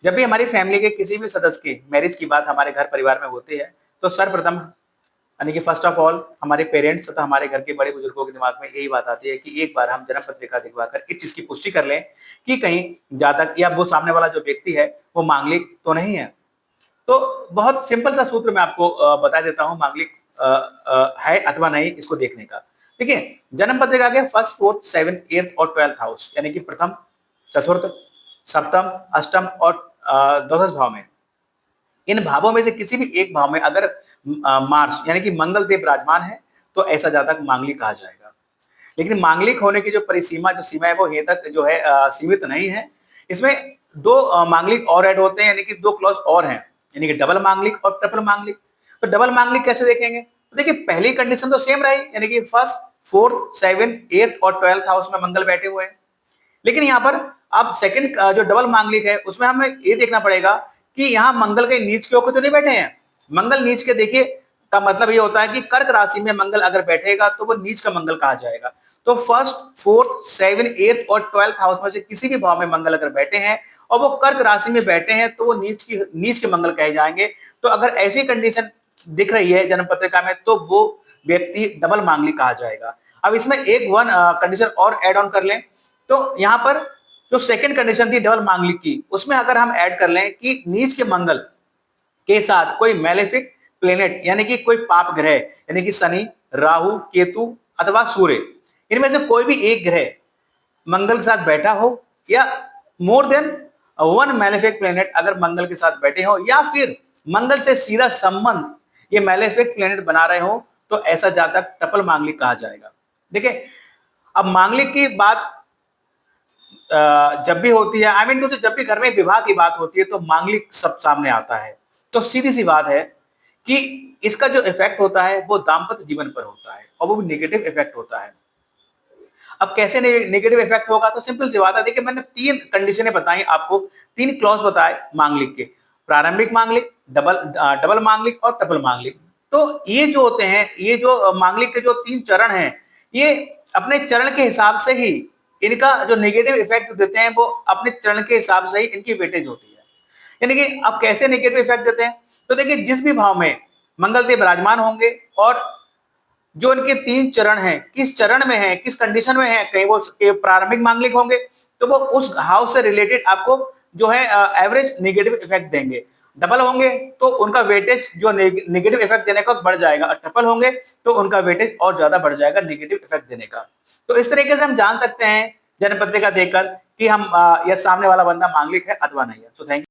जब भी हमारी फैमिली के किसी भी सदस्य की मैरिज की बात हमारे घर परिवार में होती है, तो सर्वप्रथम यानी कि फर्स्ट ऑफ ऑल हमारे पेरेंट्स तथा हमारे घर के बड़े बुजुर्गों के दिमाग में यही बात आती है कि एक बार हम जन्म पत्रिका दिखवाकर इस चीज की पुष्टि कर लें कि कहीं जातक या वो सामने वाला जो व्यक्ति है वो मांगलिक तो नहीं है। तो बहुत सिंपल सा सूत्र मैं आपको बता देता हूँ मांगलिक है अथवा नहीं इसको देखने का। देखिए, जन्म पत्रिका के फर्स्ट, फोर्थ, सेवन, एट्थ और 12th हाउस यानी कि प्रथम, चतुर्थ, सप्तम, अष्टम और द्वादश भाव में, इन भावों में से किसी भी एक भाव में अगर मार्स यानी कि मंगल देव विराजमान है तो ऐसा जातक मांगलिक कहा जाएगा। लेकिन मांगलिक होने की जो परिसीमा जो सीमा है वो हे तक जो है सीमित नहीं है। इसमें दो मांगलिक और ऐड होते हैं यानी कि दो क्लॉज और हैं, यानी कि डबल मांगलिक और ट्रिपल मांगलिक। तो डबल मांगलिक कैसे देखेंगे? तो देखिए, पहली कंडीशन तो सेम रही यानी कि फर्स्ट, फोर्थ, सेवन, एट्थ और 12th हाउस में मंगल बैठे हुए हैं। लेकिन यहाँ पर अब सेकंड जो डबल मांगलिक है उसमें हमें ये देखना पड़ेगा कि यहाँ मंगल के नीच के होकर तो नहीं बैठे हैं। मंगल नीच के देखिए का मतलब ये होता है कि कर्क राशि में मंगल अगर बैठेगा तो वो नीच का मंगल कहा जाएगा। तो फर्स्ट, फोर्थ, सेवन, एट्थ और 12th हाउस में से किसी भी भाव में मंगल अगर बैठे हैं और वो कर्क राशि में बैठे हैं तो वो नीच के मंगल कहे जाएंगे। तो अगर ऐसी कंडीशन दिख रही है जन्म पत्रिका में तो वो व्यक्ति डबल मांगलिक कहा जाएगा। अब इसमें एक वन कंडीशन और एड ऑन कर लें तो यहाँ पर जो सेकंड कंडीशन थी डबल मांगलिक की, उसमें अगर हम ऐड कर लें कि नीच के मंगल के साथ कोई मैलेफिक प्लेनेट यानी कि कोई पाप ग्रह यानी कि शनि, राहु, केतु अथवा सूर्य, इनमें से कोई भी एक ग्रह मंगल के साथ बैठा हो या more than one malefic planet अगर मंगल के साथ बैठे हो या फिर मंगल से सीधा संबंध ये मैलेफिक प्लेनेट बना रहे हो तो ऐसा जातक ट्रिपल मांगलिक कहा जाएगा। देखिए, अब मांगलिक की बात जब भी होती है, आई मीन टू से जब भी घर में विवाह की बात होती है तो मांगलिक सब सामने आता है। तो सीधी सी बात है कि इसका जो इफेक्ट होता है वो दाम्पत्य जीवन पर होता है और वो भी नेगेटिव इफेक्ट होता है। अब कैसे नेगेटिव इफेक्ट होगा? तो सिंपल सी बात है, देखिए मैंने तीन कंडीशनें बताई आपको, तीन क्लॉज बताए मांगलिक के, प्रारंभिक मांगलिक, डबल मांगलिक और ट्रिपल मांगलिक। तो ये जो होते हैं, ये जो मांगलिक के जो तीन चरण हैं, ये अपने चरण के हिसाब से ही इनका जो नेगेटिव इफेक्ट देते हैं वो अपने चरण के हिसाब से ही इनकी वेटेज होती है। यानी कि अब कैसे नेगेटिव इफेक्ट देते हैं? तो देखिए, जिस भी भाव में मंगल देव विराजमान होंगे और जो इनके तीन चरण हैं, किस चरण में है, किस कंडीशन में है, कहीं वो प्रारंभिक मांगलिक होंगे तो वो उस हाउस से रिलेटेड आपको जो है एवरेज नेगेटिव इफेक्ट देंगे। डबल होंगे तो उनका वेटेज जो नेगेटिव इफेक्ट देने का बढ़ जाएगा, और ट्रिपल होंगे तो उनका वेटेज और ज्यादा बढ़ जाएगा नेगेटिव इफेक्ट देने का। तो इस तरीके से हम जान सकते हैं जन्म पत्रिका देखकर कि हम या सामने वाला बंदा मांगलिक है अथवा नहीं है। So thank you.